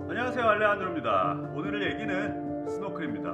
안녕하세요, 알레한드로입니다. 오늘의 얘기는 스노클입니다.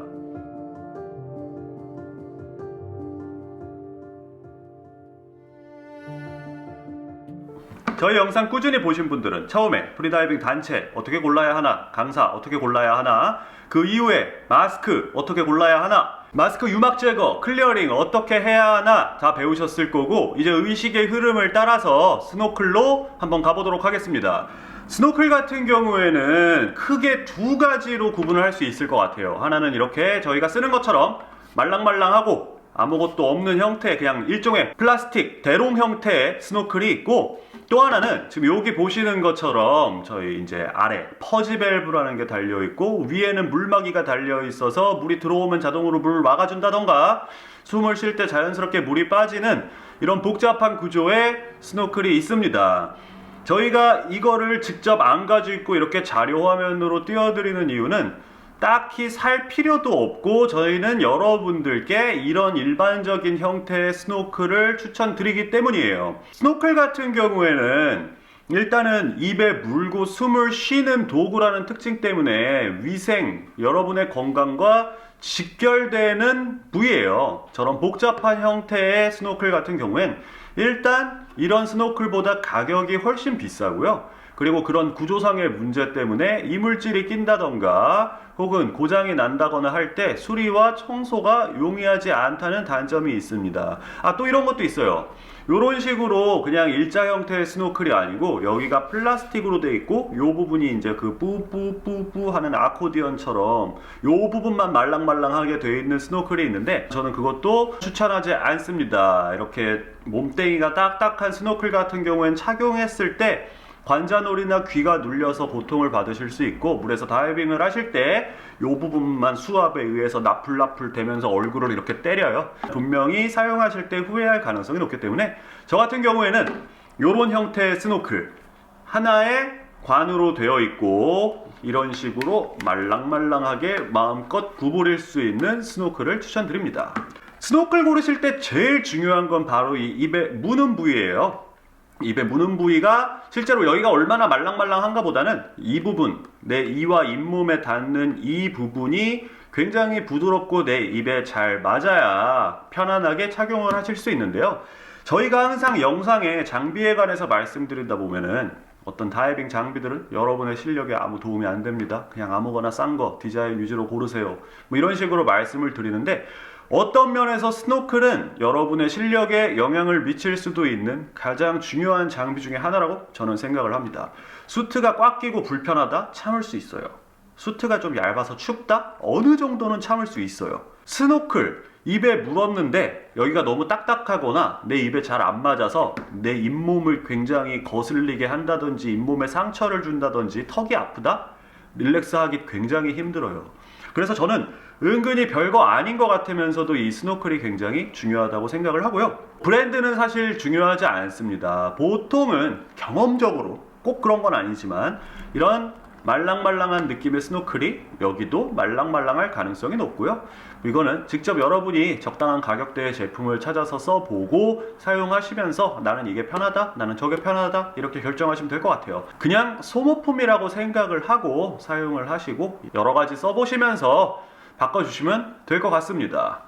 저희 영상 꾸준히 보신 분들은 처음에 프리다이빙 단체 어떻게 골라야 하나, 강사 어떻게 골라야 하나, 그 이후에 마스크 어떻게 골라야 하나, 마스크 유막 제거, 클리어링 어떻게 해야 하나 다 배우셨을 거고, 이제 의식의 흐름을 따라서 스노클로 한번 가보도록 하겠습니다. 스노클 같은 경우에는 크게 두 가지로 구분을 할 수 있을 것 같아요. 하나는 이렇게 저희가 쓰는 것처럼 말랑말랑하고 아무것도 없는 형태, 그냥 일종의 플라스틱 대롱 형태의 스노클이 있고, 또 하나는 지금 여기 보시는 것처럼 저희 이제 아래 퍼지 밸브라는 게 달려 있고 위에는 물막이가 달려 있어서 물이 들어오면 자동으로 물을 막아준다던가 숨을 쉴 때 자연스럽게 물이 빠지는 이런 복잡한 구조의 스노클이 있습니다. 저희가 이거를 직접 안 가지고 있고 이렇게 자료 화면으로 띄워드리는 이유는 딱히 살 필요도 없고, 저희는 여러분들께 이런 일반적인 형태의 스노클을 추천드리기 때문이에요. 스노클 같은 경우에는 일단은 입에 물고 숨을 쉬는 도구라는 특징 때문에 위생, 여러분의 건강과 직결되는 부위예요. 저런 복잡한 형태의 스노클 같은 경우엔 일단 이런 스노클보다 가격이 훨씬 비싸고요. 그리고 그런 구조상의 문제 때문에 이물질이 낀다던가 혹은 고장이 난다거나 할 때 수리와 청소가 용이하지 않다는 단점이 있습니다. 또 이런 것도 있어요. 이런 식으로 그냥 일자 형태의 스노클이 아니고 여기가 플라스틱으로 돼 있고 이 부분이 이제 그 뿌뿌뿌뿌 하는 아코디언처럼 이 부분만 말랑말랑하게 돼 있는 스노클이 있는데, 저는 그것도 추천하지 않습니다. 이렇게 몸뚱이가 딱딱한 스노클 같은 경우엔 착용했을 때 관자놀이나 귀가 눌려서 고통을 받으실 수 있고, 물에서 다이빙을 하실 때 이 부분만 수압에 의해서 나풀나풀 되면서 얼굴을 이렇게 때려요. 분명히 사용하실 때 후회할 가능성이 높기 때문에 저 같은 경우에는 이런 형태의 스노클 하나의 관으로 되어 있고 이런 식으로 말랑말랑하게 마음껏 구부릴 수 있는 스노클을 추천드립니다. 스노클 고르실 때 제일 중요한 건 바로 이 입에 무는 부위예요. 입에 무는 부위가 실제로 여기가 얼마나 말랑말랑한가 보다는 이 부분, 내 이와 잇몸에 닿는 이 부분이 굉장히 부드럽고 내 입에 잘 맞아야 편안하게 착용을 하실 수 있는데요. 저희가 항상 영상에 장비에 관해서 말씀드리다 보면은 어떤 다이빙 장비들은 여러분의 실력에 아무 도움이 안 됩니다. 그냥 아무거나 싼 거 디자인 위주로 고르세요. 뭐 이런 식으로 말씀을 드리는데, 어떤 면에서 스노클은 여러분의 실력에 영향을 미칠 수도 있는 가장 중요한 장비 중에 하나라고 저는 생각을 합니다. 수트가 꽉 끼고 불편하다? 참을 수 있어요. 수트가 좀 얇아서 춥다? 어느 정도는 참을 수 있어요. 스노클, 입에 물었는데 여기가 너무 딱딱하거나 내 입에 잘 안 맞아서 내 잇몸을 굉장히 거슬리게 한다든지 잇몸에 상처를 준다든지 턱이 아프다? 릴렉스하기 굉장히 힘들어요. 그래서 저는 은근히 별거 아닌 것 같으면서도 이 스노클이 굉장히 중요하다고 생각을 하고요. 브랜드는 사실 중요하지 않습니다. 보통은 경험적으로 꼭 그런 건 아니지만 이런 말랑말랑한 느낌의 스노클이 여기도 말랑말랑할 가능성이 높고요. 이거는 직접 여러분이 적당한 가격대의 제품을 찾아서 써보고 사용하시면서 나는 이게 편하다, 나는 저게 편하다 이렇게 결정하시면 될 것 같아요. 그냥 소모품이라고 생각을 하고 사용을 하시고 여러 가지 써보시면서 바꿔주시면 될 것 같습니다.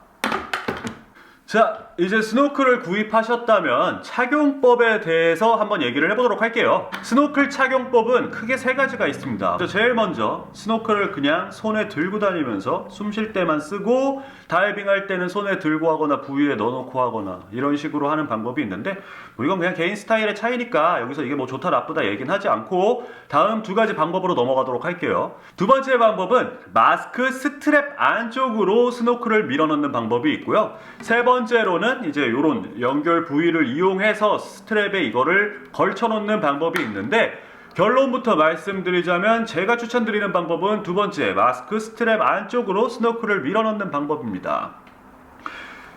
자, 이제 스노클을 구입하셨다면 착용법에 대해서 한번 얘기를 해보도록 할게요. 스노클 착용법은 크게 세 가지가 있습니다. 제일 먼저 스노클을 그냥 손에 들고 다니면서 숨 쉴 때만 쓰고 다이빙 할 때는 손에 들고 하거나 부위에 넣어놓고 하거나 이런 식으로 하는 방법이 있는데, 뭐 이건 그냥 개인 스타일의 차이니까 여기서 이게 뭐 좋다 나쁘다 얘기는 하지 않고 다음 두 가지 방법으로 넘어가도록 할게요. 두 번째 방법은 마스크 스트랩 안쪽으로 스노클을 밀어넣는 방법이 있고요. 세 번째로는 이제 이런 연결 부위를 이용해서 스트랩에 이거를 걸쳐 놓는 방법이 있는데, 결론부터 말씀드리자면 제가 추천드리는 방법은 두 번째 마스크 스트랩 안쪽으로 스노클을 밀어넣는 방법입니다.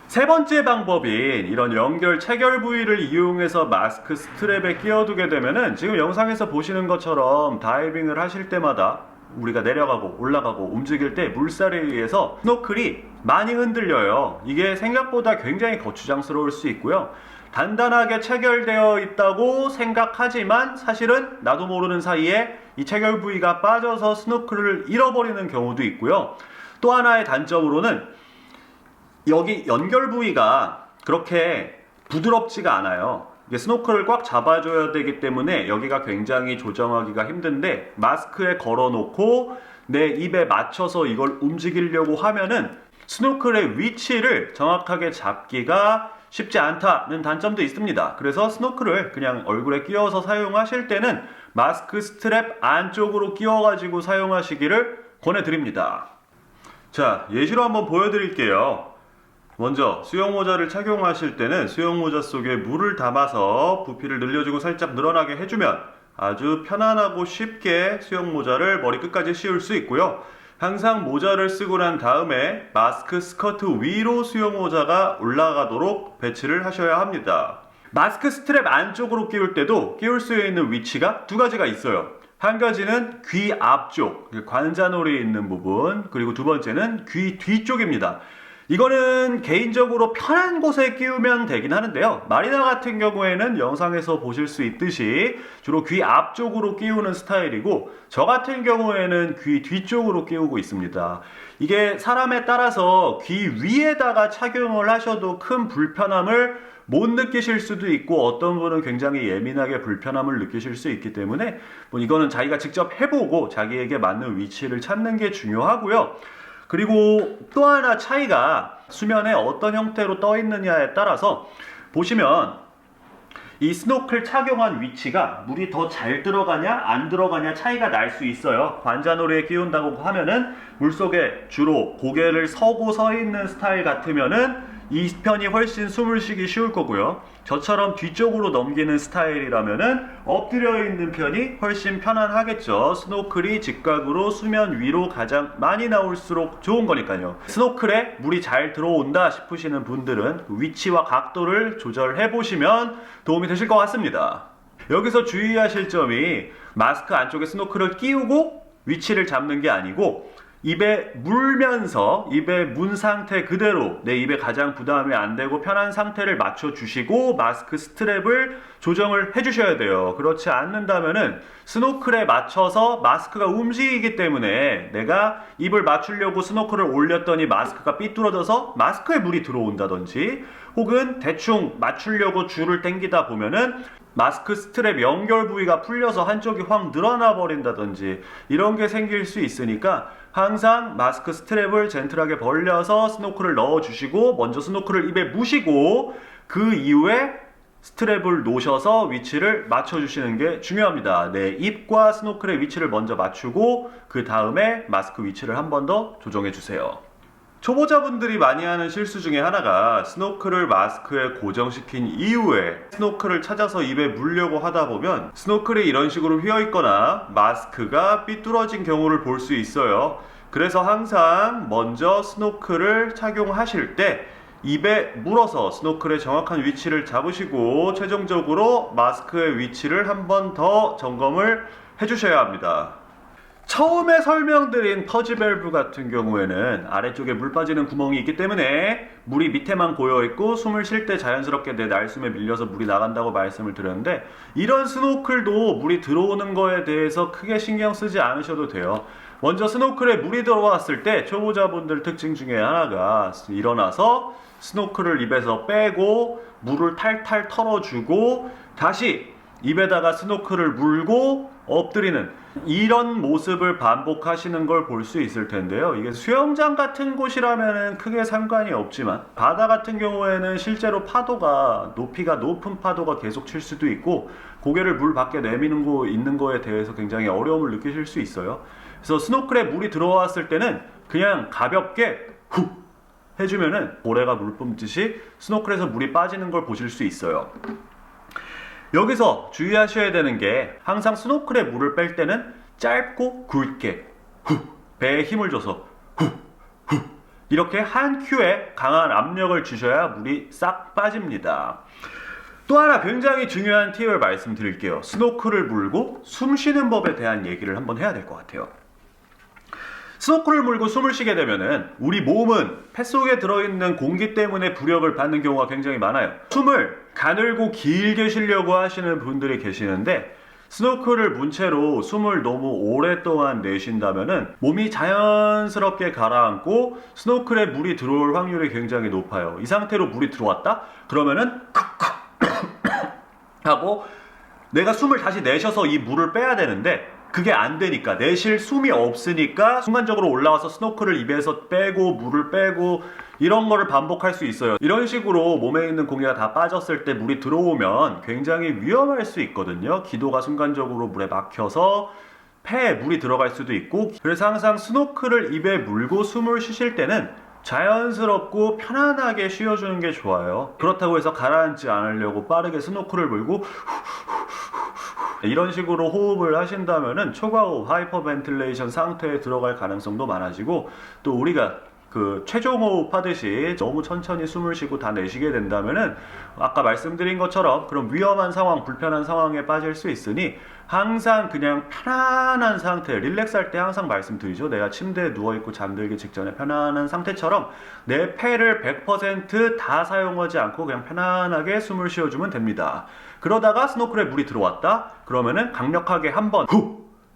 세 번째 방법인 이런 연결 체결 부위를 이용해서 마스크 스트랩에 끼워두게 되면은 지금 영상에서 보시는 것처럼 다이빙을 하실 때마다 우리가 내려가고 올라가고 움직일 때 물살에 의해서 스노클이 많이 흔들려요. 이게 생각보다 굉장히 거추장스러울 수 있고요. 단단하게 체결되어 있다고 생각하지만 사실은 나도 모르는 사이에 이 체결 부위가 빠져서 스노클을 잃어버리는 경우도 있고요. 또 하나의 단점으로는 여기 연결 부위가 그렇게 부드럽지가 않아요. 이게 스노클을 꽉 잡아줘야 되기 때문에 여기가 굉장히 조정하기가 힘든데, 마스크에 걸어놓고 내 입에 맞춰서 이걸 움직이려고 하면은 스노클의 위치를 정확하게 잡기가 쉽지 않다는 단점도 있습니다. 그래서 스노클을 그냥 얼굴에 끼워서 사용하실 때는 마스크 스트랩 안쪽으로 끼워가지고 사용하시기를 권해드립니다. 자, 예시로 한번 보여드릴게요. 먼저 수영모자를 착용하실 때는 수영모자 속에 물을 담아서 부피를 늘려주고 살짝 늘어나게 해주면 아주 편안하고 쉽게 수영모자를 머리 끝까지 씌울 수 있고요. 항상 모자를 쓰고 난 다음에 마스크 스커트 위로 수영모자가 올라가도록 배치를 하셔야 합니다. 마스크 스트랩 안쪽으로 끼울 때도 끼울 수 있는 위치가 두 가지가 있어요. 한 가지는 귀 앞쪽, 관자놀이 있는 부분, 그리고 두 번째는 귀 뒤쪽입니다. 이거는 개인적으로 편한 곳에 끼우면 되긴 하는데요. 마리나 같은 경우에는 영상에서 보실 수 있듯이 주로 귀 앞쪽으로 끼우는 스타일이고, 저 같은 경우에는 귀 뒤쪽으로 끼우고 있습니다. 이게 사람에 따라서 귀 위에다가 착용을 하셔도 큰 불편함을 못 느끼실 수도 있고, 어떤 분은 굉장히 예민하게 불편함을 느끼실 수 있기 때문에 이거는 자기가 직접 해보고 자기에게 맞는 위치를 찾는 게 중요하고요. 그리고 또 하나 차이가 수면에 어떤 형태로 떠 있느냐에 따라서 보시면 이 스노클 착용한 위치가 물이 더 잘 들어가냐 안 들어가냐 차이가 날 수 있어요. 관자놀이에 끼운다고 하면은 물속에 주로 고개를 서고 서 있는 스타일 같으면은 이 편이 훨씬 숨을 쉬기 쉬울 거고요. 저처럼 뒤쪽으로 넘기는 스타일이라면은 엎드려 있는 편이 훨씬 편안하겠죠. 스노클이 직각으로 수면 위로 가장 많이 나올수록 좋은 거니까요. 스노클에 물이 잘 들어온다 싶으시는 분들은 위치와 각도를 조절해 보시면 도움이 되실 것 같습니다. 여기서 주의하실 점이 마스크 안쪽에 스노클을 끼우고 위치를 잡는 게 아니고, 입에 물면서 입에 문 상태 그대로 내 입에 가장 부담이 안 되고 편한 상태를 맞춰주시고 마스크 스트랩을 조정을 해주셔야 돼요. 그렇지 않는다면은 스노클에 맞춰서 마스크가 움직이기 때문에 내가 입을 맞추려고 스노클을 올렸더니 마스크가 삐뚤어져서 마스크에 물이 들어온다든지, 혹은 대충 맞추려고 줄을 당기다 보면은 마스크 스트랩 연결 부위가 풀려서 한쪽이 확 늘어나 버린다든지 이런 게 생길 수 있으니까 항상 마스크 스트랩을 젠틀하게 벌려서 스노클을 넣어주시고, 먼저 스노클을 입에 무시고 그 이후에 스트랩을 놓으셔서 위치를 맞춰주시는 게 중요합니다. 내 입과 스노클의 위치를 먼저 맞추고 그 다음에 마스크 위치를 한 번 더 조정해 주세요. 초보자분들이 많이 하는 실수 중에 하나가 스노클을 마스크에 고정시킨 이후에 스노클을 찾아서 입에 물려고 하다 보면 스노클이 이런 식으로 휘어 있거나 마스크가 삐뚤어진 경우를 볼 수 있어요. 그래서 항상 먼저 스노클을 착용하실 때 입에 물어서 스노클의 정확한 위치를 잡으시고 최종적으로 마스크의 위치를 한 번 더 점검을 해주셔야 합니다. 처음에 설명드린 퍼지 밸브 같은 경우에는 아래쪽에 물 빠지는 구멍이 있기 때문에 물이 밑에만 고여있고 숨을 쉴 때 자연스럽게 내 날숨에 밀려서 물이 나간다고 말씀을 드렸는데, 이런 스노클도 물이 들어오는 거에 대해서 크게 신경 쓰지 않으셔도 돼요. 먼저 스노클에 물이 들어왔을 때 초보자분들 특징 중에 하나가 일어나서 스노클을 입에서 빼고 물을 탈탈 털어주고 다시 입에다가 스노클을 물고 엎드리는 이런 모습을 반복하시는 걸 볼 수 있을 텐데요. 이게 수영장 같은 곳이라면 크게 상관이 없지만 바다 같은 경우에는 실제로 파도가 높이가 높은 파도가 계속 칠 수도 있고 고개를 물 밖에 내미는 거 있는 거에 대해서 굉장히 어려움을 느끼실 수 있어요. 그래서 스노클에 물이 들어왔을 때는 그냥 가볍게 훅 해주면은 고래가 물 뿜듯이 스노클에서 물이 빠지는 걸 보실 수 있어요. 여기서 주의하셔야 되는 게 항상 스노클에 물을 뺄 때는 짧고 굵게 배에 힘을 줘서 이렇게 한 큐에 강한 압력을 주셔야 물이 싹 빠집니다. 또 하나 굉장히 중요한 팁을 말씀드릴게요. 스노클을 물고 숨 쉬는 법에 대한 얘기를 한번 해야 될 것 같아요. 스노클을 물고 숨을 쉬게 되면은 우리 몸은 폐 속에 들어있는 공기 때문에 부력을 받는 경우가 굉장히 많아요. 숨을 가늘고 길게 쉬려고 하시는 분들이 계시는데 스노클을 문채로 숨을 너무 오랫동안 내쉰다면은 몸이 자연스럽게 가라앉고 스노클에 물이 들어올 확률이 굉장히 높아요. 이 상태로 물이 들어왔다? 그러면은 하고 내가 숨을 다시 내쉬어서 이 물을 빼야 되는데 그게 안 되니까, 내쉴 숨이 없으니까 순간적으로 올라와서 스노클을 입에서 빼고 물을 빼고 이런 거를 반복할 수 있어요. 이런 식으로 몸에 있는 공기가 다 빠졌을 때 물이 들어오면 굉장히 위험할 수 있거든요. 기도가 순간적으로 물에 막혀서 폐에 물이 들어갈 수도 있고. 그래서 항상 스노클을 입에 물고 숨을 쉬실 때는 자연스럽고 편안하게 쉬어주는 게 좋아요. 그렇다고 해서 가라앉지 않으려고 빠르게 스노클을 물고 이런 식으로 호흡을 하신다면은 초과호흡, 하이퍼벤틸레이션 상태에 들어갈 가능성도 많아지고, 또 우리가 그 최종 호흡 하듯이 너무 천천히 숨을 쉬고 다 내쉬게 된다면은 아까 말씀드린 것처럼 그런 위험한 상황, 불편한 상황에 빠질 수 있으니 항상 그냥 편안한 상태, 릴렉스할 때 항상 말씀드리죠. 내가 침대에 누워있고 잠들기 직전에 편안한 상태처럼 내 폐를 100% 다 사용하지 않고 그냥 편안하게 숨을 쉬어주면 됩니다. 그러다가 스노클에 물이 들어왔다? 그러면은 강력하게 한번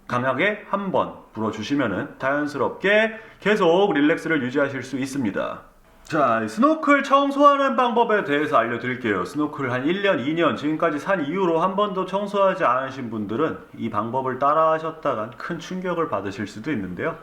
강하게 한번 불어주시면은 자연스럽게 계속 릴렉스를 유지하실 수 있습니다. 자, 스노클 청소하는 방법에 대해서 알려드릴게요. 스노클 한 1년, 2년 지금까지 산 이후로 한 번도 청소하지 않으신 분들은 이 방법을 따라 하셨다간 큰 충격을 받으실 수도 있는데요.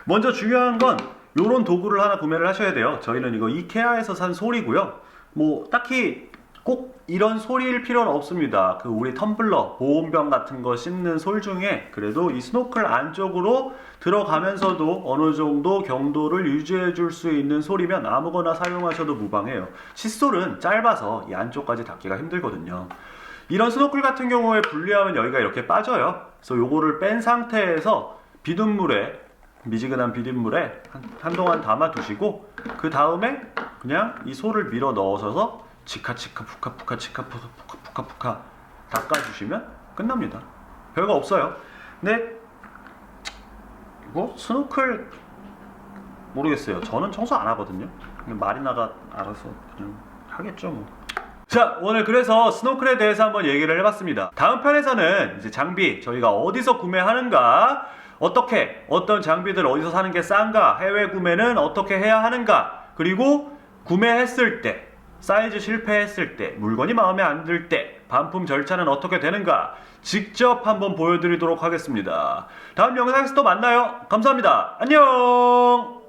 먼저 중요한 건 이런 도구를 하나 구매를 하셔야 돼요. 저희는 이거 이케아에서 산 솔이고요. 뭐 딱히 꼭 이런 솔일 필요는 없습니다. 그 우리 텀블러, 보온병 같은 거 씻는 솔 중에 그래도 이 스노클 안쪽으로 들어가면서도 어느 정도 경도를 유지해 줄 수 있는 솔이면 아무거나 사용하셔도 무방해요. 칫솔은 짧아서 이 안쪽까지 닿기가 힘들거든요. 이런 스노클 같은 경우에 분리하면 여기가 이렇게 빠져요. 그래서 요거를 뺀 상태에서 비눗물에, 미지근한 비눗물에 한동안 담아 두시고 그 다음에 그냥 이 솔을 밀어 넣으셔서 치카치카 푸카푸카 치카푸카 푸카푸카 닦아주시면 끝납니다. 별거 없어요. 근데 뭐 스노클 모르겠어요. 저는 청소 안 하거든요. 마리나가 알아서 그냥 하겠죠 뭐. 자, 오늘 그래서 스노클에 대해서 한번 얘기를 해봤습니다. 다음 편에서는 이제 장비 저희가 어디서 구매하는가, 어떻게 어떤 장비들 어디서 사는 게 싼가, 해외 구매는 어떻게 해야 하는가, 그리고 구매했을 때 사이즈 실패했을 때, 물건이 마음에 안 들 때 반품 절차는 어떻게 되는가 직접 한번 보여드리도록 하겠습니다. 다음 영상에서 또 만나요. 감사합니다. 안녕.